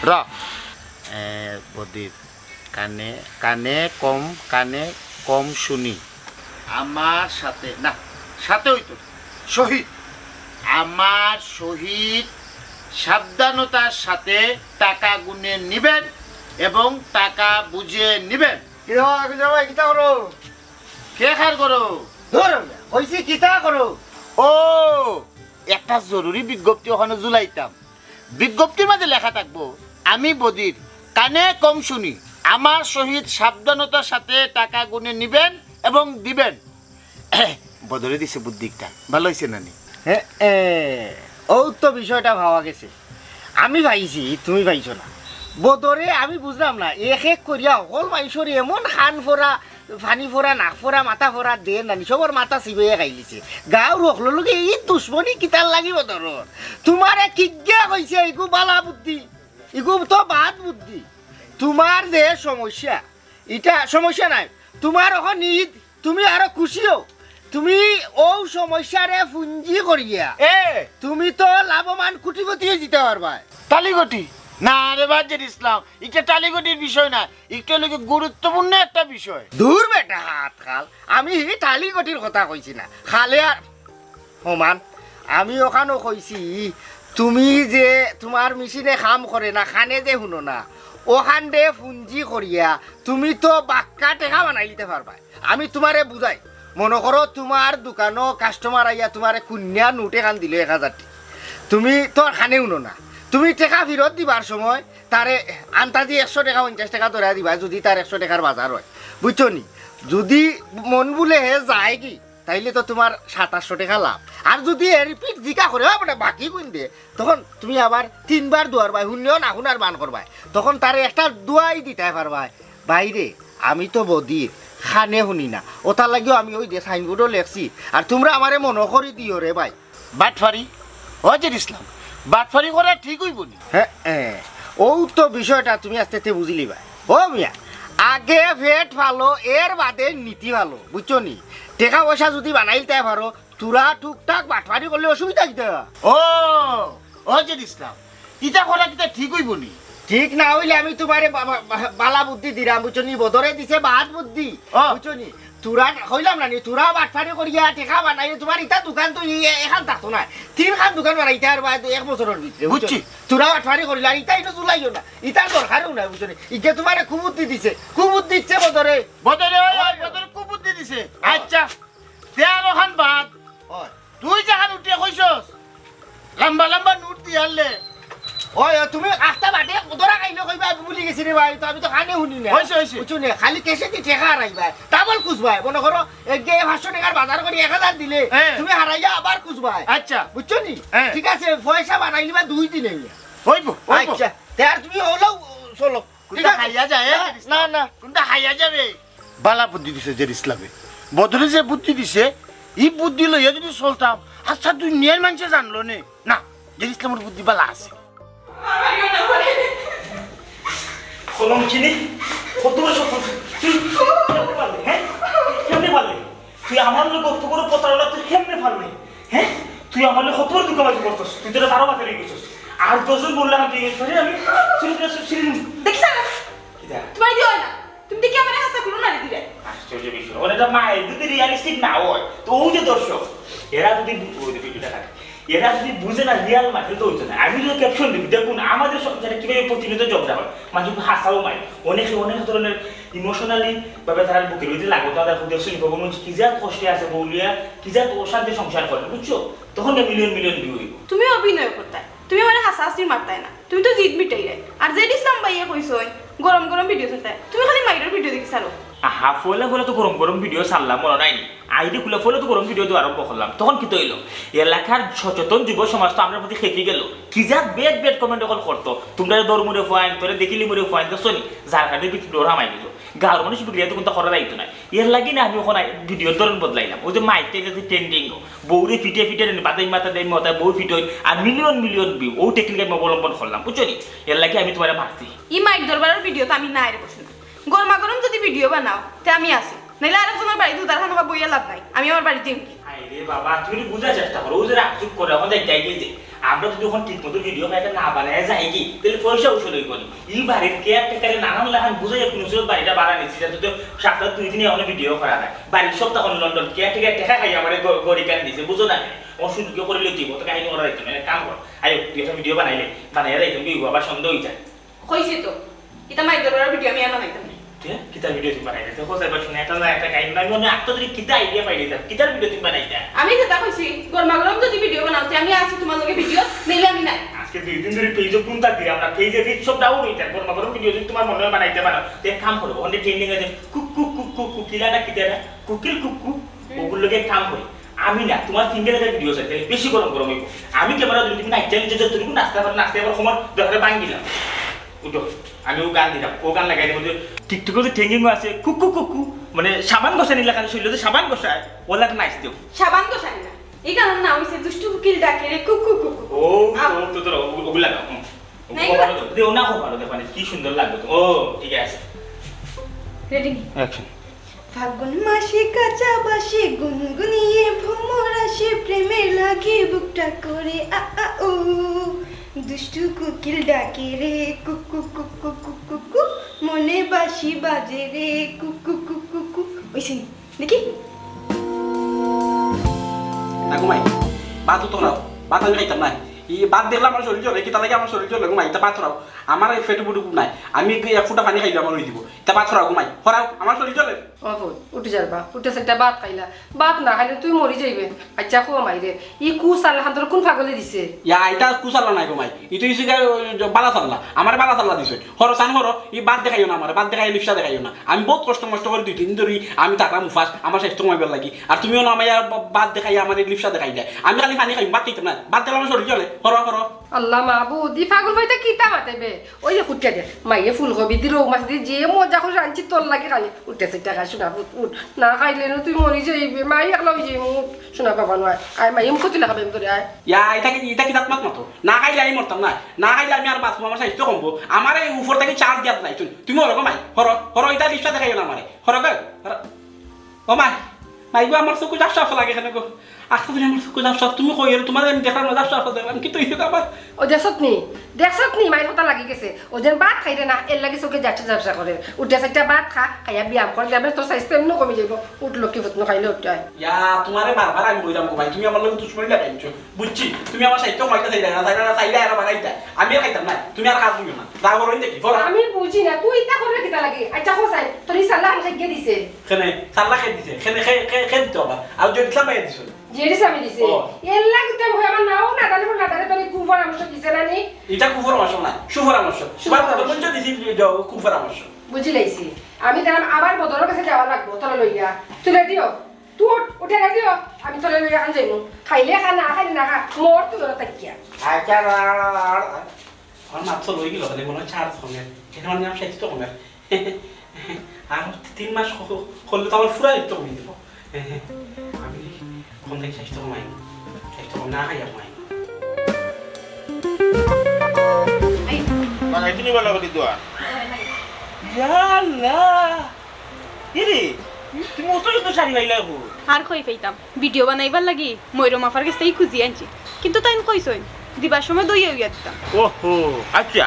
র বদির কানে কম শুনি আমার সাথে না সাথে হইতো শহীদ আমার শহীদ সাবধানতার সাথে টাকা গুনে নিবেন এবং টাকা বুঝে নিবেন। কিতা করো কে খার করো ধর কইছি কিতা করো ও একটা জরুরি বিজ্ঞপ্তি ওখানে জুলাইতাম, বিজ্ঞপ্তির মাঝে লেখা থাকবো আমি বদির কানে কম শুনি আমার সহিত সাবধানতার সাথে টাকা গুনে নিবেন এবং দিবেন। বদলে দিছে বুদ্ধিটা, ভালো হয়েছে নানি? হ্যাঁ ও তো বিষয়টা ভাবা গেছে, আমি ভাইছি তুমি ভাইছো না। বদরে আমি বুঝলাম না এক এক করিয়া অকল মানুষের এমন খান ফোরা ফানি ফোরা নাক ফোরা মাথা ফোরা দে নানি সবর মাথা চিবিয়ে খাইলিছে গাঁও রখলো লোকে এই দুশ্মনী কিতার লাগিব ধরর তোমারে কিজ্ঞা কইছে ইগু বালা বুদ্ধি ইগু তো বাদ বুদ্ধি। তোমার যে সমস্যা এটা সমস্যা নাই, তোমার এখন ঈদ তুমি আরো খুশিও, তুমি ও সমস্যারে পুঞ্জি করিয়া তুমি তো লাভবান কোটিপতি হয়ে যেতে পারবা। টালিগটি না রে বাজের ইসলাম, এটা টালিগটির বিষয় না, এটা লোকে গুরুত্বপূর্ণ একটা বিষয়। দূর বেটা হাত খাল, আমি টালিগটির কথা কইছি না খালে আর সমান। আমি ওখানেও কইছি তুমি যে তোমার মেশিনে কাম করে না খানে যে শুনো না ওখান দে পুঞ্জি করিয়া তুমি তো বাক্কা টেকা বানাই দিতে পারবা। আমি তোমারে বুঝাই, মনে করো তোমার দোকানও কাস্টমার আইয়া তোমারে কুন্যা নোট এখান দিলে 1000 তুমি তোর খানে শুনো না, তুমি টেকা ফেরত দিবার সময় তারে আন্তাজি 100 টাকা 50 টাকা ধরা দিবা যদি তার 100 টাকার বাজার হয়, বুঝছো নি? যদি মন বলে হে যায় কি তাইলে তো তোমার 2700 টাকা লাভ। আর যদি রিপিট জিকা করে মানে বাকি কুইন দে তখন তুমি আবার 3 বার দুয়ার বাই শুনলেও না শুনার মান করবাই, তখন তারে একটা দুয়াই দিতে পারবাই বাইরে আমি তো বদির খানে শুনি না, ওটার লাগিও আমি ওই সাইনবোর্ডও লেখছি আর তোমরা আমারে মনে করি দিও রে ভাই। বাটফারি বাজের ইসলাম বাটফারি করা ঠিক হইব নি? হ্যাঁ ও তো বিষয়টা তুমি আস্তে আস্তে বুঝিলি ভাই। ও মিয়া আগে ফেট ভালো এর বাদে নীতি ভালো, বুঝছো নি? টাকা পয়সা যদি বানাইতে পারো তোরা টুকটাক বাটফারি করলে অসুবিধা কি? ও যে ইসলাম ইটা করা কিটা ঠিক হইব নি? ঠিক না হইলে আমি তোমারে বালা বুদ্ধি দিলাম, বুঝছো নি? বদরে দিছে বাদ বুদ্ধি, বুঝছো নি? তোরা হইলাম না নি তোরা বাটফারি করিয়া টেকা বানাই তোমার ইটা দোকান তো এখান থাকতো না 3 খান দোকান বানাইতে আর বা 1 বছরের ভিতরে, বুঝছি? তোরা বাটফারি করিলে আর ইটা এটা চুলাইও না, ইটার দরকারও নাই, বুঝছো নি? ইকে তোমারে কুবুদ্ধি দিছে, কুবুদ্ধি দিচ্ছে বদরে বদরে বদরে কুবুদ্ধি দিছে। আচ্ছা তেল ওখান বাদ তুই যাহান উঠিয়ে কইছস লম্বা লম্বা নোট দিয়ালে ওই তুমি আস্তা বাটে দরা খাইলে কইবা ভুলি গেছি রে ভাই, তো আমি তো খানে শুনি না, হইছে হইছে বুঝছো নি? খালি কেসে দি টেকা হারাইবা ডাবল খুঁজবাই, মনে করো এগে 500 টাকার বাজার করে 1000 দিলে তুমি হারাইয়া আবার খুঁজবাই। আচ্ছা বুঝছো নি? ঠিক আছে পয়সা বানাইলিবা 2 দিনে। হইব আচ্ছা তার তুমি হলো চলো কোনটা খাইয়া যায়? না না কোনটা খাইয়া যাবে? বালা বুদ্ধি দিছে যে ইসলামে, বদলে যে বুদ্ধি দিছে এই বুদ্ধি লইয়া যদি চলতাম আচ্ছা তুই নিয়ের মানুষে জানলো নে না যে ইসলামের বুদ্ধি বালা আছে। কলম চিনি কত বড় সব তুই কেমনে পারলি? হ্যাঁ কেমনে পারলি? তুই আমার লোক কত বড় প্রতারণা তুই কেমনে পারলি? হ্যাঁ তুই আমার লোক কত বড় দুঃখবাজি করছিস, তুই তোরা 12 বাজে গেছিস আর 10 জন বললে আমি দেখিস না তোমার দিও না, তুমি দেখি আমার হাসা খুলো না দিলে আশ্চর্য বিষয় ওটা মায়ের যদি রিয়ালিস্টিক না হয় তো ও যে দর্শক এরা যদি ভিডিওটা থাকে এরা যদি বুঝে না রিয়াল মাঠে তো হইতো না। আমি যদি ক্যাপশন দিবি দেখুন আমাদের সংসারে কিভাবে প্রতিনিয়ত ঝগড়া হয়, মানুষ হাসাও মায় অনেকে অনেক ধরনের ইমোশনালি ভাবে তারা বুকের ভিতরে লাগো তাদের দেখছেন ভগবান কি যা কষ্টে আছে বউলিয়া কি যা অশান্তি সংসার করে, বুঝছো? তখন মিলিয়ন মিলিয়ন ভিউ হইব। তুমি অভিনয় করতাই, তুমি আমার হাসাহাসি মারতাই না, তুমি তো জিদ মিটাই রে। আর যে ইসলাম ভাইয়া কইছই গরম গরম ভিডিও চলতাই, তুমি খালি মাইরের ভিডিও দেখি চালো। হাফ হলে বলে তো গরম গরম ভিডিও ছাড়লাম মনে নাইনি, আইডি খুলে ফলে তো গরম ভিডিও তো আরম্ভ করলাম। তখন কি তৈল এলাকার সচেতন যুব সমাজ তো আমরা প্রতি খেপে গেল, কি যা বেড বেড কমেন্ট কল করতো তোমরা দৌড় মুড়ে ফাইন তোরে দেখিলি মুড়ে ফাইন তো শোনি যার কারণে ভিডিও হামাই দিল গাঁর মানুষ বিক্রিয়া তো কিন্তু করা যাইতো না। এর লাগি না আমি ওখানে ভিডিওর ধরন বদলাইলাম, ওই যে মাইকটা যে ট্রেন্ডিং বউরে ফিটে ফিটে বাদাই মাথা দেয় মাথায় বউ ফিট হই আর মিলিয়ন মিলিয়ন ভিউ ও টেকনিক আমি অবলম্বন করলাম, বুঝছো নি? এর লাগি আমি তোমার মারছি ই মাইক দরবারের ভিডিও তো আমি না এর বসে না, গরমা গরম যদি ভিডিও বানাও তে আমি আসি, নাইলে আরেকজনের বাড়ি দুধার খানো বইয়া লাভ নাই, আমি আমার বাড়িতে রে বাবা তুমি বুঝার চেষ্টা করো ও যে রাখচুপ করে এখন যাই গিয়ে যে আমরা যদি এখন ঠিক মতো ভিডিও পাইতে না বানায় যাই কি তাহলে পয়সা উসুল হইব নি এই বাড়ির কেয়ারটেকারে নানান লাগান বুঝাই কোনো সুরত বাড়িটা বাড়া নিচ্ছি যাতে তো সপ্তাহ 2 দিনে এখন ভিডিও করা যায় বাড়ির সব তখন লন্ডন কেয়ারটেকার টাকা খাই আমার গড়ি কান দিছে বুঝো না অসুযোগ্য করে লইতে তো কাহিনী করা যাইতো না কাম কর আয়ো তুই একটা ভিডিও বানাইলে বানাইয়া যাইতো কি আবার সন্দেহ হয়ে যায় কইছি তো এটা মাই দরবার ভিডিও আমি আর বানাইতাম না কিতা ভিডিও তুমি বানাইতে তো কোথায় বসে একটা না একটা কাহিনী আমি মনে আত্ম যদি কিতা আইডিয়া পাইলে কিতার ভিডিও তুমি বানাইতে আমি যেটা কইছি গরমা গরম যদি ভিডিও বানাওতে আমি আসি তোমার লগে ভিডিও নিলে আমি নাই আজকে 2 দিন ধরে পেজে কোনটা দিই আমরা পেজে রিচ সব ডাউন হইতাম গরমা গরম ভিডিও যদি তোমার মনে হয় বানাইতে পারো তো এক কাম করবো ওখানে ট্রেন্ডিং আছে কুক কুক কুক কুক কুকিলাটা কিতারা কুকিল কুক কুক ওগুলোকে কাম করি আমি না তোমার সিঙ্গেল একটা ভিডিও চাই তাহলে বেশি গরম গরম হইব আমি ক্যামেরা যদি তুমি নাচতে যে তুমি নাচতে পারো সময় দরকারে বাঙ্গি দিলাম উঠো আমি ও গান দিলাম ও গান লাগাই দেবো যে টিকটকে যে ট্রেন্ডিং আছে কুকু কুকু মানে সাবান গোসা নিলে কানে শরীরে সাবান গোসায় ওলাকে নাচ দিও সাবান তো জানি না এই কারণ না হইছে দুষ্টু কুকিল ডাকে রে কুকু কুকু ও তো তো ওগুলা লাগাও দেও না খুব ভালো দেখো কি সুন্দর লাগবে ও ঠিক আছে রেডি অ্যাকশন ফাগুন মাসে কাঁচা বাসে গুনগুনিয়ে ভ্রমর আসে প্রেমের লাগে বুকটা করে আ আ ও দুষ্টু কুকিল ডাকে রে কুকু কুকু কুকু কু মনে বাসি বাজে রে কুকু কুকু কু ওইসে দেখি না ঘুমাই ভাত তো নাও ভাত আমি খাইতাম নাই এই ভাত দেখলে আমার শরীর চলে কিতা লাগে আমার শরীর চলে ঘুমাই তা ভাত ছড়াও আমার এই ফেটে ফুটু নাই আমি এক ফুটা পানি খাইলে আমার হয়ে দিব তা ভাত ছড়াও ঘুমাই হরাও আমার শরীর চলে উঠে যাবা উঠে সেটা ভাত খাইলা ভাত না খাইলে তুই মরি যাইবে আচ্ছা খো মাইরে ই কু সাল হান্তর কোন পাগলে দিছে ইয়া এটা কুসাল্লা নাই ঘুমাই ইটো ইসে বালা চাল্লা আমার বালা চাল্লা দিছে হরো সান হরো এই ভাত দেখাইও না আমার ভাত দেখাই লিপসা দেখাইও না আমি বহুত কষ্ট মষ্ট করে 2 3 ধরে আমি থাকলাম উপাস আমার স্বাস্থ্য কমাইবার লাগি আর তুমিও না আমার ভাত দেখাই আমার লিপসা দেখাই দেয় আমি খালি পানি খাই ভাত খাইতাম না ভাত দেখলে আমার শরীর চলে হরো হরো আল্লাহ মাহবুদ দি পাগল ভাইটা কিতা মাতেবে ওই যে কুটিয়া দে মাইয়ে ফুলকবি দি রৌ মাছ দি যে মজা করে রাঁধছি তোর লাগে খালি উঠে সেটা খাই শোনা উঠ না খাইলে না তুই মরি যাইবে মাই একলা হয়ে যাইব শোনা বাবা নয় আয় মাইয়ে মুখ তুলে খাবে তোরে আয় ইয়া এটা কি তাৎমাত মতো না খাইলে আমি মরতাম না না খাইলে আমি আর বাঁচবো আমার স্বাস্থ্য কমবো আমার এই উপর থেকে চার্জ দিয়াত নাই তুমি হরো মাই হরো হরো এটা লিপসা দেখাইও না আমারে হরো গে ও মাই মাই গো আমার চকু যাস লাগে এখানে গো আজকে আমার চকু যাস তুমি কই তোমার আমি দেখার না যাস দেখলাম কি তো এটা আবার ও দেখছত নি মায়ের কথা লাগি গেছে ও যেন ভাত খাইলে না এর লাগে চোখে যাচ্ছে যাবসা করে উঠে সেটা ভাত খা খাইয়া ব্যায়াম করে যাবে তোর স্বাস্থ্য এমনি কমে যাইব উঠলো কি ভূত খাইলে উঠতে হয় ইয়া তোমারে বারবার আমি কইলাম গো ভাই তুমি আমার লগে দুশ্মনী লাগাইছো বুঝছি তুমি আমার সাহিত্য মাইটা চাইলা না চাইলা আর বানাইতা আমি আর খাইতাম না তুমি আর কাজ দিও না যা করো দেখি বল আমি বুঝি না তুই ইটা করে কিটা লাগে আচ্ছা হোসাই তোর সাল্লাহ হামসা গিয়ে দিছে কেনে সাল্লা খেয়ে দিছে কেনে খেয়ে দিতে হবে আর যদি ইসলাম বাইরে দিছো জেডি সামি দিছে এর লাগে তো ভয় আমার নাও না দালে না দালে তোর কুফর আমসা দিছে না নি এটা কুফর মাস না সুফর মাস সুফর পঞ্চ দিছি কুফর মাস বুঝি লাইছি আমি দাম আবার বদরের কাছে যাওয়া লাগবো তোর লইয়া তুলে দিও তুই উঠে দিও আমি তোর লইয়া আন যাইমু খাইলে খা না খাইলে না খা মোর তো ধরে তাকিয়া আচ্ছা আমার মাছ লই গেল মানে মনে চার্জ কমে এটা মানে আমি স্বাস্থ্য কমে আর 3 মাস করলে তো আমার পুরা একটু কমে দিব আমি কোন থেকে স্বাস্থ্য কমাই স্বাস্থ্য কম না খাই কমাই মানে তুমি বলা করি দোয়া ইয়াল্লা ইরে তুমি অত শাড়ি পাইলা গো আর কই পাইতাম ভিডিও বানাইবার লাগি ময়ূর মাফার কাছ থেকে খুঁজি আনছি কিন্তু তাই কইছই দিবার সময় দই হইয়া দিতাম ওহো আচ্ছা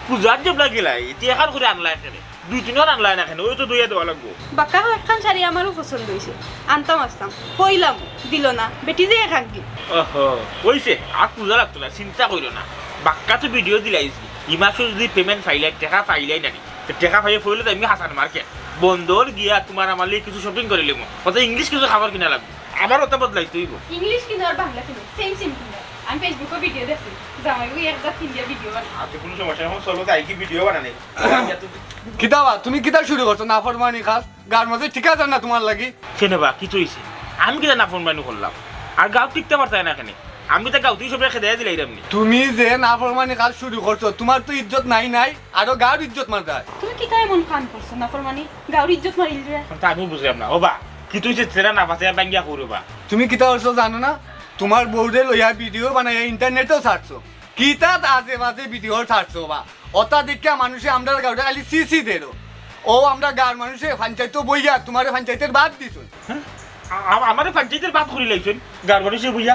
পূজার যে লাগিলা এতিয়া এখন করে আনলা এখানে 2-3 আনলা না এখানে ওই তো দইয়া দেওয়া লাগবো বাক্কা একখান শাড়ি আমারও পছন্দ হয়েছে আনতাম আসতাম কইলাম দিল না বেটি যে খাকি ওহো ওইছে আর পূজা লাগতো না চিন্তা কইরো না বাক্কা তো ভিডিও দিলাইছি ইমাসও যদি পেমেন্ট ফাইলে টাকা ফাইলাই নানি টাকা ফাইলে ফইলে তো আমি হাসান মার্কেট বন্দর গিয়া তোমার আমার লিয়ে কিছু শপিং করে লিমু কত ইংলিশ কিছু খাবার কিনা লাগবে আমার ওটা বদলাই তুইব ইংলিশ কিনো আর বাংলা কিনো সেম সেম কিনো আমি ফেসবুকে ভিডিও দেখছি জামাইগো একজাত ইন্ডিয়া ভিডিও বানাই আপনি কোনো সমস্যা এখন চলো তাই কি ভিডিও বানানে কিতাবা তুমি কিতা শুরু করছো না ফরমানি খাস গার মধ্যে ঠিক আছে না তোমার লাগি কেনেবা কি চইছে আমি কিটা না ফোন বানু করলাম আর গাও টিকতে পারতাই না এখানে আমি তো গাও তুই সব রেখে দেয়া দিলাই এমনি তুমি যে না ফরমানি খাস শুরু করছো তোমার তো ইজ্জত নাই আরো গার ইজ্জত মারতায় তুমি কি তাই মন খান করছো না ফরমানি গাউর ইজ্জত মারিল রে তা আমি বুঝলাম না ও বা কি তুই যে চেরা না পাতে বাঙ্গিয়া করবা তুমি কিতা করছো জানো না তোমার বউরে লইয়া ভিডিও বানাই ইন্টারনেটেও ছাড়ছো কিতা আজে মাঝে ভিডিও ছাড়ছো বা অতা দেখা মানুষে আমরা গাউটা খালি সিসি দেরো ও আমরা গার মানুষে পঞ্চায়েত বইয়া তোমার পঞ্চায়েতের বাদ দিছো আমার পঞ্চায়েতের বাদ করে লাইছেন গাড়বাড়ি সে বুঝা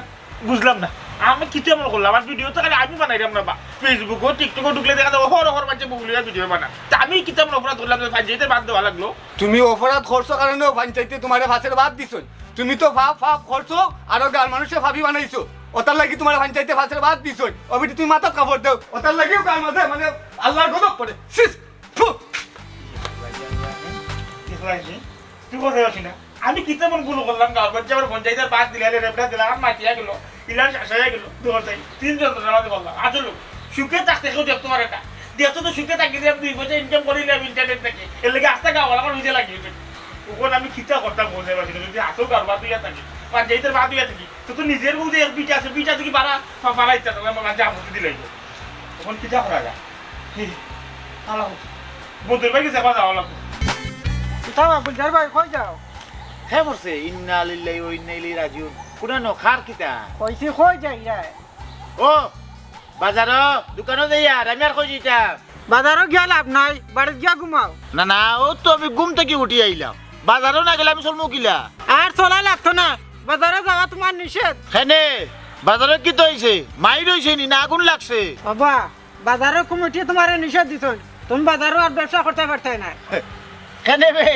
বুঝলাম না আমি কিছু এমন করলাম আমার ভিডিও তো খালি আমি বানাইলাম না বা ফেসবুকও টিকটকও ঢুকলে দেখা যাবো হর বাচ্চা বগুলিয়া ভিডিও বানা তা আমি কি তেমন অপরাধ করলাম যে পঞ্চায়েতের বাদ দেওয়া লাগলো তুমি অপরাধ করছো কারণে পঞ্চায়েতে তোমার ফাঁসের বাদ দিছো তুমি তো ফাপ করছো আরো গার মানুষে ভাবি বানাইছো ওটার লাগি তোমার পঞ্চায়েতে ফাঁসের বাদ দিছো অবিটি তুমি মাথার কাপড় দাও ওটার লাগিও গার মাঝে মানে আল্লাহর গজব পড়ে সিস থু তুই কোথায় আসি না আমি কি তেমন গুলো করলাম গাঁর বাচ্চা আমার পঞ্চায়েতের বাদ দিলে রেপটা দিলাম মাটিয়া গেল ইলার শাসাইয়া গেল দুটাই তিনজন আমাদের বললাম আসলো সুখে থাকতে কেউ দেখতো আমার এটা দেখতো তো সুখে থাকি দিয়ে 2 পয়সা ইনকাম করিলাম ইন্টারনেট থেকে এর লেগে আস্তে গাওয়ালা আমার হইতে লাগিয়েছে ওখানে আমি খিচা করতাম বলতে পারছি না যদি আসো গাঁর বাদ দিয়া থাকি পঞ্চায়েতের বাদ দিয়া থাকি তো নিজের বউ যে বিটা আছে বিটা থেকে পাড়া ইচ্ছা থাকলে আমার যা বুঝতে দিলাই তখন খিচা করা যায় বন্ধুর ভাই গেছে যাওয়া লাগবে গুলজার ভাই কই যাও হে বলছে ইন্না লিল্লাহি ওয়া ইন্না ইলাইহি রাজিউন কোন খার কিতা কইছি কই যাই রে ও বাজার দোকানে যাই আর আমি আর কই যাইতা বাজারও গিয়া লাভ নাই বাড়িতে গিয়া ঘুমাও না না ও তো আমি ঘুম থেকে উঠি আইলাম বাজারও না গেলে আমি চলমু কিলা আর চলা লাগতো না বাজারে যাওয়া তোমার নিষেধ হেনে বাজারে কি তো হইছে মাইর হইছে নি না আগুন লাগছে বাবা বাজারের কমিটি তোমার নিষেধ দিছ তুমি বাজারও আর ব্যবসা করতে পারতে না হেনে বে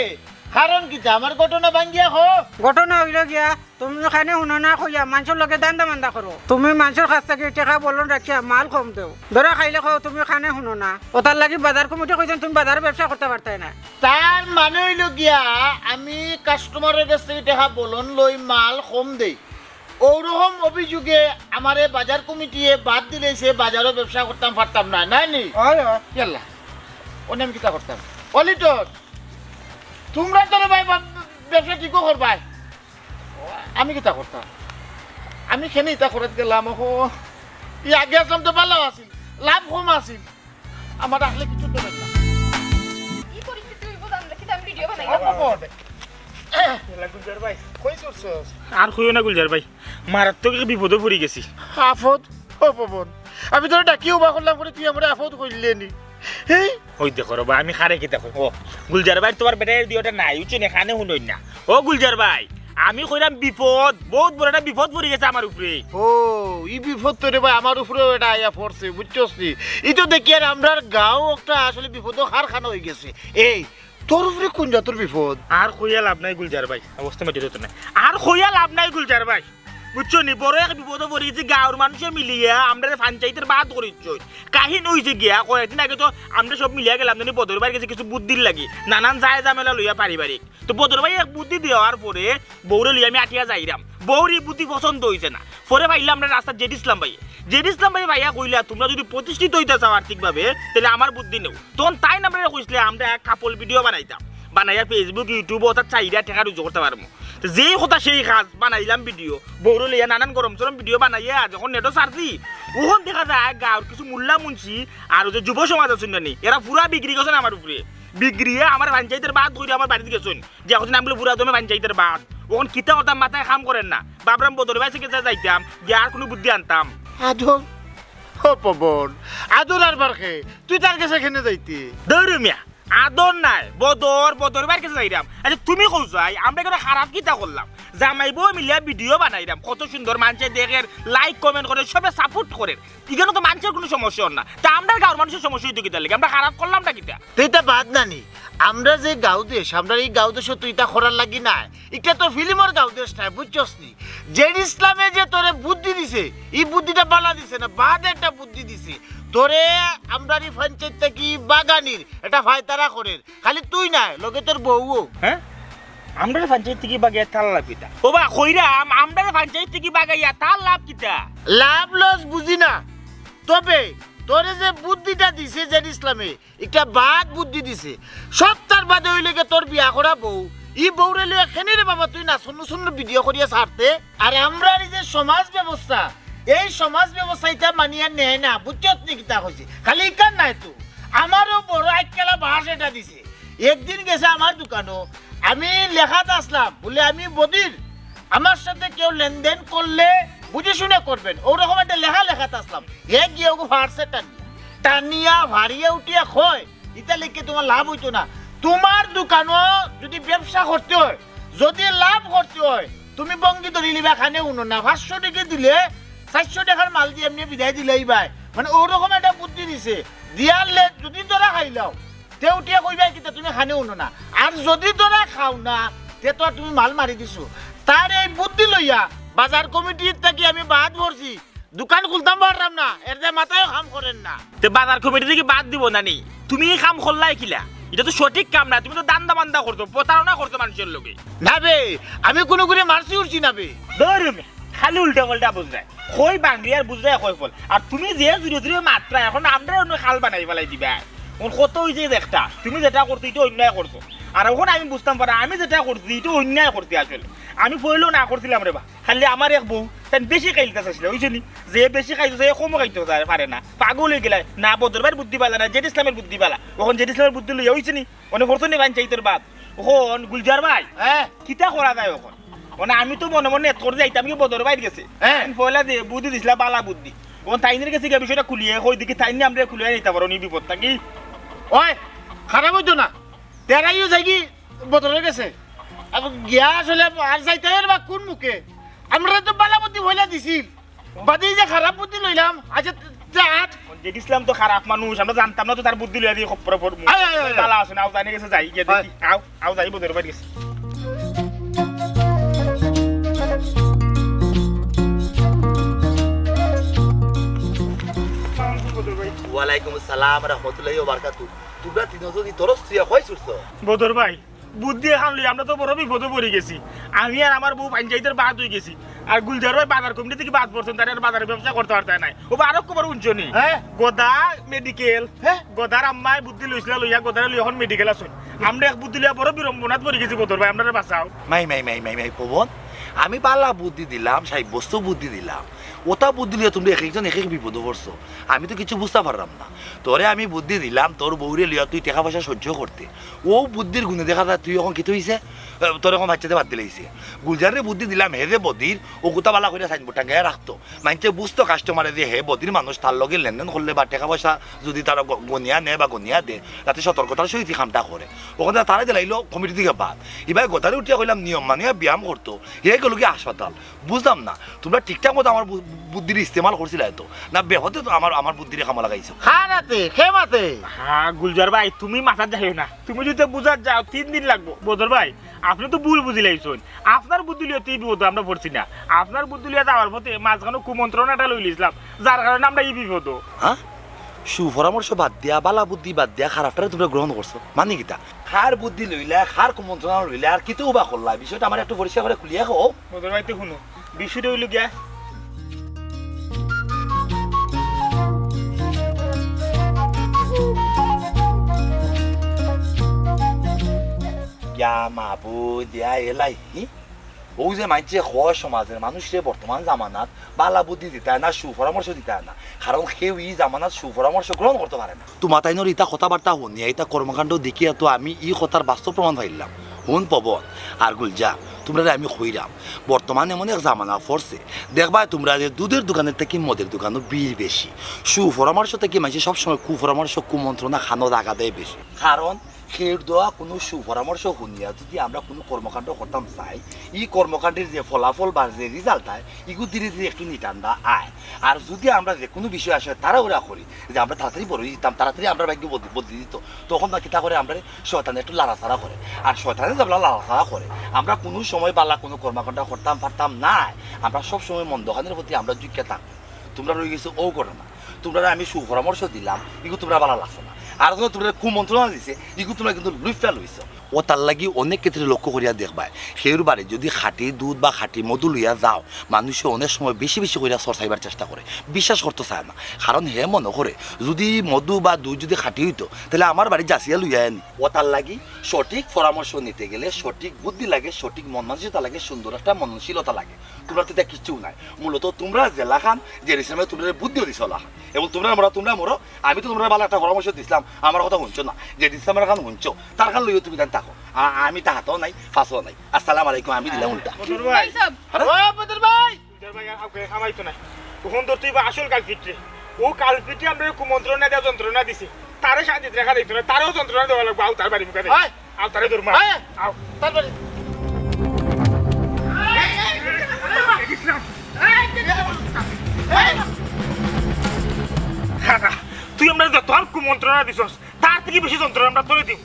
কারণ কি আমার ঘটনা ভাঙ্গিয়া হো ঘটনা হইল গিয়া তুমি খানে শুনো না কইয়া মানুষের লগে দান্দা মান্দা করো তুমি মানুষের কাছ থেকে টাকা বলন রাখিয়া মাল কম দেও ধরা খাইলে খাও তুমি খানে শুনো না ওটার লাগি বাজার কমিটি কইছেন তুমি বাজারে ব্যবসা করতে পারতে না তার মানে হইল গিয়া আমি কাস্টমারের কাছ থেকে টাকা বলন লই মাল কম দেই ওরকম অভিযোগে আমারে বাজার কমিটিয়ে বাদ দিলেছে বাজারও ব্যবসা করতাম পারতাম না নাই নি ইয়াল্লা ওনে আমি কিতা করতাম অলিটর তোমরা তো ভাই ব্যবসা ঠিকও করবাই আমি কিতা করতাম আমি খেনে ইতা করতে গেলাম ও ই আগে আসলাম তো ভালো আছিল লাভ কম আছিল আমার আসলে কিছু দেবেন না কি পরিস্থিতি হইব জানলে কি আমি ভিডিও বানাই গুলজার ভাই কই করছস আর কইও না গুলজার ভাই মারাত্মক বিপদে পড়ে গেছি আফত ও পবন আমি তোর ডাকিও বা করলাম করে তুই আমার আফত কইলে নি হেই ওই দেখো রবা আমি খারে কি দেখো ও গুলজার ভাই তোমার বেটার দিওটা নাই উচিত এখানে শুনই না ও গুলজার ভাই আমি কইলাম বিপদ বহুত বড় একটা বিপদ পড়ে গেছে আমার উপরে ও ই বিপদ তো রে ভাই আমার উপরে এটা আইয়া পড়ছে বুঝছস নি ই তো দেখি আর আমরার গাঁও একটা আসলে বিপদ কারখানা হয়ে গেছে এই তোর উপরে কোন জাতর বিপদ আর কইয়া লাভ নাই গুলজার ভাই অবস্থা মেটে যেত না আর কইয়া লাভ নাই গুলজার ভাই বুঝছো নি বড় এক বিপদ পড়েছে গাঁর মানুষে মিলিয়া আমরা পঞ্চায়েতের বাদ করিচ্ছ কাহিনী হয়েছে গিয়া কয়েকদিন আগে তো আমরা সব মিলিয়া গেলাম জানি বদর ভাই গেছে কিছু বুদ্ধির লাগি নানান যায় জামেলা লইয়া পারিবারিক তো বদর ভাই এক বুদ্ধি দেওয়ার পরে বৌরে লইয়া আমি আটিয়া যাইরাম বৌরি বুদ্ধি পছন্দ হয়েছে না পরে ভাইলাম আমরা রাস্তা জেড ইসলাম ভাই ভাইয়া কইলা তোমরা যদি প্রতিষ্ঠিত হইতে চাও আর্থিকভাবে তাহলে আমার বুদ্ধি নেও তখন তাই আমরা কইসলে আমরা এক কাপল ভিডিও বানাইতাম বানাইয়া ফেসবুক ইউটিউব ওটা চাইরা টেকা রুজু করতে পারবো যেই কথা সেই কাজ বানাইলাম ভিডিও বৌর লইয়া নানান গরম চরম ভিডিও বানাইয়া যখন নেটও ছাড়ছি ওখান দেখা যায় গাঁর কিছু মুল্লা মুন্সি আর যে যুব সমাজ আছেন না এরা পুরা বিক্রি করছেন আমার উপরে বিক্রিয়ে আমার পঞ্চায়েতের বাদ ধরে আমার বাড়িতে গেছেন যে এখন আমি পুরা তুমি পঞ্চায়েতের বাদ ওখান কিতা কথা মাথায় কাম করেন না বাবরাম বদর ভাই থেকে যাইতাম যে আর কোনো বুদ্ধি আনতাম আদর ও পবন আদর আর বারকে তুই তার কাছে এখানে যাইতি দৌড় মিয়া আদর নাই বদর ভাইয়ের কাছে যাইরাম আচ্ছা তুমি কইছাই আমরা কেন খারাপ কিতা করলাম জামাইবো মিলিয়া ভিডিও বানাইরাম কত সুন্দর মানুষে দেখে লাইক কমেন্ট করে সবে সাপোর্ট করে এখানে তো মানুষের কোনো সমস্যা না তা আমরা গাঁর মানুষের সমস্যা হইতো কিতা লাগে আমরা খারাপ করলাম না কিতা তুইটা বাদ নানি আমরা যে গাঁও দেশ আমরা এই গাঁও দেশ তুই এটা করার লাগি না এটা তো ফিল্মর গাঁও দেশ নাই বুঝছস নি জেড ইসলামে যে তোরে বুদ্ধি দিছে এই বুদ্ধিটা বালা দিছে না বাদ একটা বুদ্ধি দিছে তোরে আমরা এই পঞ্চায়েত থেকে বাগানির এটা ফায়তারা করে খালি তুই নাই লগে তোর বউও হ্যাঁ আমরা পঞ্চায়েত থেকে বাগাইয়া তার লাভ কিতা ও বা কইরাম আমরা পঞ্চায়েত থেকে বাগাইয়া তার লাভ কিতা লাভ লস বুঝি না তবে তোরে যে বুদ্ধিটা দিছে জেড ইসলামে একটা বাদ বুদ্ধি দিছে সপ্তাহ বাদে হইলে তোর বিয়া করা বউ ই বউরে লিয়ে এখানে রে বাবা তুই না সুন্দর সুন্দর ভিডিও করিয়া ছাড়তে আর আমরা এই যে সমাজ ব্যবস্থা এই সমাজ ব্যবস্থা এটা মানিয়া নেয় না বুঝছত নি কিতা কইছে খালি ইকান নাই তো আমারও বড় এককেলা বাস এটা দিছে একদিন গেছে আমার দোকানও আমি লেখাত আসলাম বলে আমি বদির আমার সাথে কেউ লেনদেন করলে বুঝে শুনে করবেন ওরকম একটা লেখাতে আসলাম হে গিয়ে ওকে ফার্সে টানিয়া ভারিয়ে উঠিয়া খয় এটা লিখে তোমার লাভ হইতো না তোমার দোকানও যদি ব্যবসা করতে হয় যদি লাভ করতে হয় তুমি বঙ্গি ধরি লিবা খানে উনো না 500 টাকা দিলে 400 টাকার মাল দিয়ে এমনি বিদায় দিলেই ভাই মানে ওরকম একটা বুদ্ধি দিছে দিয়ালে যদি তোরা খাইলাও তেউটিয়া কইবা কিতা তুমি খানে উনো না আর যদি তোরা খাও না তে তো আর তুমি মাল মারি দিছো তার এই বুদ্ধি লইয়া বাজার কমিটির থেকে আমি বাদ ভরছি দোকান খুলতাম পারলাম না এর যে মাথায় কাম করেন না তে বাজার কমিটি থেকে বাদ দিব না নি তুমি এই কাম করলাই কিলা এটা তো সঠিক কাম না তুমি তো দান্দা বান্দা করছো প্রতারণা করছো মানুষের লোকে না বে আমি কোনো করে মারছি উঠছি না বে ধরুন খালি উল্টা পাল্টা বুঝায় কই বাঙ্গি আর বুঝায় কই ফল আর তুমি যে জুড়ে জুড়ে মাত্রা এখন আমরা অন্য খাল বানাই ফেলাই দিবা ওর কত হয়েছে দেখটা তুমি যেটা করছো এটা অন্যায় করছো আর এখন আমি বুঝতাম পারা আমি যেটা করছি এটা অন্যায় করতে আসলে আমি পড়লেও না করছিলাম রে বা খালি আমার এক বউ তাই বেশি খাইতে চাইছিল বুঝছি যে বেশি খাইতো সে কমও খাইতে পারে না পাগল হয়ে গেলে না বদরবার বুদ্ধি পালা না জেড ইসলামের বুদ্ধি পালা ওখন জেড ইসলামের বুদ্ধি লইয়া হয়েছে নি অনেক করতো নি বান চাইতোর বাদ ওখন গুলজার ভাই হ্যাঁ কিতা করা যায় ওখন মানে আমি তো মনে মনে করে যাইতাম কি বদর বাইর গেছে হ্যাঁ। পয়লা দিয়ে বুদ্ধি দিছিলা বালা বুদ্ধি ওখান তাইনের কাছে গিয়ে বিষয়টা খুলিয়ে ওই দিকে তাইনি আমরা খুলিয়ে নিতে পারো নি বিপদটা কি ওই খারাপ হইতো না তেরাইও যাই কি বদলে গেছে আর গিয়া আসলে আর যাইতে বা কোন মুখে আমরা তো বালা বুদ্ধি হইলা দিছিল বাদে যে খারাপ বুদ্ধি লইলাম আচ্ছা যাট জেড ইসলাম তো খারাপ মানুষ আমরা জানতাম না তো তার বুদ্ধি লইয়া দিয়ে খপ্পর পর আয়, আয়, আয়। বালা আছে না আও জানি গেছে যাই গিয়ে দেখি আও যাই বদর বাইর গেছে ওয়ালাইকুম আসসালাম রহমতুল্লাহি ওয়া বারাকাতু তোমরা তিনজন তোর স্ত্রী কই ছুটছো বদর ভাই বুদ্ধি এখন লই আমরা তো বড় বিপদে পড়ে গেছি আমি আর আমার বউ পঞ্চায়েতের বাদ হয়ে গেছি আর গুলজার ভাই বাজার কমিটি থেকে বাদ পড়ছেন তার আর বাজারে ব্যবসা করতে পারতে নাই ও আরো কবার উঞ্চনি হ্যাঁ। গোদা মেডিকেল হ্যাঁ। গোদার আম্মাই বুদ্ধি লইছিল লইয়া গোদার লই এখন মেডিকেল আসুন আমরা এক বুদ্ধি লইয়া বড় বিড়ম্বনাত পড়ে গেছি বদর ভাই আমরা বাঁচাও মাই পবন আমি পাল্লা বুদ্ধি দিলাম সাব্যস্ত বুদ্ধি দিলাম ওটা বুদ্ধি দিয়ে তুমি এক একজন এক এক বিপদে পড়ছো আমি তো কিছু বুঝতে পারলাম না তোরে আমি বুদ্ধি দিলাম তোর বউরে লিয়া তুই টাকা পয়সা সহ্য করতে ও বুদ্ধির গুণে দেখা যায় তুই এখন কিতো হইছে তোর এখন বাচ্চাতে বাদ দিলেইছে গুলজারে বুদ্ধি দিলাম হে যে বদির ও গুতা বালা করে সাইনবোর্ড টাঙ্গায় রাখতো মানছে বুঝতো কাস্টমারে যে হে বদির মানুষ তার লগে লেনদেন করলে বা টাকা পয়সা যদি তারা গনিয়া নেয় বা গনিয়া দে তাতে সতর্কতার সহিত কামটা করে ওখানে তারা দিলাইলো কমিটি থেকে বাদ এবার গোতারে উঠিয়া কইলাম নিয়ম মানিয়া ব্যায়াম করতো হে গেল কি হাসপাতাল বুঝলাম না তোমরা ঠিকঠাক মতো আমার বুদ্ধির ইস্তেমাল করছিল তো না বেহতে তো আমার বুদ্ধিরে কামা লাগাইছো খারাতে খেমাতে হ্যাঁ গুলজার ভাই তুমি মাথা যাইও না তুমি যদি বুঝার যাও 3 দিন লাগবো বদর ভাই আপনি তো ভুল বুঝিলাইছেন আপনার বুদ্ধি লিয়ে তুই বিপদ আমরা পড়ছি না আপনার বুদ্ধি লিয়ে যাওয়ার পথে মাঝখানে কুমন্ত্রণাটা লই লিছিলাম যার কারণে আমরা এই বিপদ হ্যাঁ সুপরামর্শ বাদ দিয়া বালা বুদ্ধি বাদ দিয়া খারাপটারে তোমরা গ্রহণ করছো মানে কিতা খার বুদ্ধি লইলা খার কুমন্ত্রণা লইলা আর কিতো বা করলা বিষয়টা আমার একটু পরিষ্কার করে খুলিয়া কও বদর ভাই তো শুনো বিষয়টা হইল গিয়া ইয়া মাহবুব দিয়া এলাই ও যে মানছে হয় সমাজের মানুষের বর্তমান জামানাত বালা বুদ্ধি দিতে হয় না সুপরামর্শ দিতে হয় না কারণ কেউ এই জামানাত সুপরামর্শ গ্রহণ করতে পারে না তোমার তাইনোর ইটা কথাবার্তা শুনিয়া এটা কর্মকাণ্ড দেখিয়া তো আমি ই কথার বাস্তব প্রমাণ পাইলাম হুন পবন আর গুলজা তোমরা আমি কইরাম বর্তমানে এমন এক জামানা পড়ছে দেখবা তোমরা যে দুধের দোকানের থেকে মদের দোকানও বিল বেশি সুপরামর্শ থেকে মানুষ সবসময় কুপরামর্শ কুমন্ত্রণা খানো রাখা দেয় বেশি কারণ খের দেওয়া কোনো সুপরামর্শ শুনিয়া যদি আমরা কোনো কর্মকাণ্ড করতাম চাই এই কর্মকাণ্ডের যে ফলাফল বা যে রেজাল্ট হয় এগুলো ধীরে ধীরে একটু নিটান্ডা আয় আর যদি আমরা যে কোনো বিষয় আসে তাড়াহুড়া করি যে আমরা তাড়াতাড়ি বলে দিতাম তাড়াতাড়ি আমরা ভাগ্য বদলে দিত তখন না কিতা করে আমরা শয়তানে একটু লাড়াছাড়া করে আর শয়তানে যাবলা লাড়াছাড়া করে আমরা কোনো সময় বালা কোনো কর্মকাণ্ড করতাম পারতাম না আমরা সব সময় মন্দখানের প্রতি আমরা যুক্ত থাকবো তোমরা রয়ে গেছো ও ঘটনা তোমরা আমি সুপরামর্শ দিলাম এগুলো তোমরা ভালো লাগছে না আর যখন তোমরা কুমন্ত্রণা দিছে এগুলো তোমরা কিন্তু লুইফা লইছো ও তার লাগি অনেক ক্ষেত্রে লক্ষ্য করিয়া দেখবাই সের বাড়ি যদি খাঁটি দুধ বা খাঁটি মধু লইয়া যাও মানুষে অনেক সময় বেশি বেশি করিয়া চর্চাইবার চেষ্টা করে বিশ্বাস করতে চায় না কারণ হে মনে করে যদি মধু বা দুধ যদি খাঁটি হইতো তাহলে আমার বাড়ি যাচিয়া লইয়া আনি ও তার লাগি সঠিক পরামর্শ নিতে গেলে সঠিক বুদ্ধি লাগে সঠিক মন মানসিকতা লাগে সুন্দর একটা মননশীলতা লাগে তোমরা তো কিছু নাই মূলত তোমরা জেলা খান যে হিসাবে তোমরা বুদ্ধিও দিছ এবং তোমরা মরো আমি তো তোমরা ভালো একটা পরামর্শ দিছিলাম আমার কথা শুনছো না যে ডিসেম্বর খান শুনছো তার খান লইও তুমি জান থাকো আমি তাহাতেও নাই ফাঁসও নাই আসসালামু আলাইকুম আমি দিলাম উল্টা বদর ভাই ও বদর ভাই গুলজার ভাই আপনি খামাইতো না তখন তো তুই আসল কালপিটে ও কালপিটে আমরা কুমন্ত্রণা দেওয়া যন্ত্রণা দিছে তারে শান্তিতে রাখা দিত না তারও যন্ত্রণা দেওয়া লাগবে আও তার বাড়ি মুখে আও তারে দূর মা আও তারপরে তুই আমরা যত আর কুমন্ত্রণা দিছস তার থেকে বেশি যন্ত্রণা আমরা তোরে দিব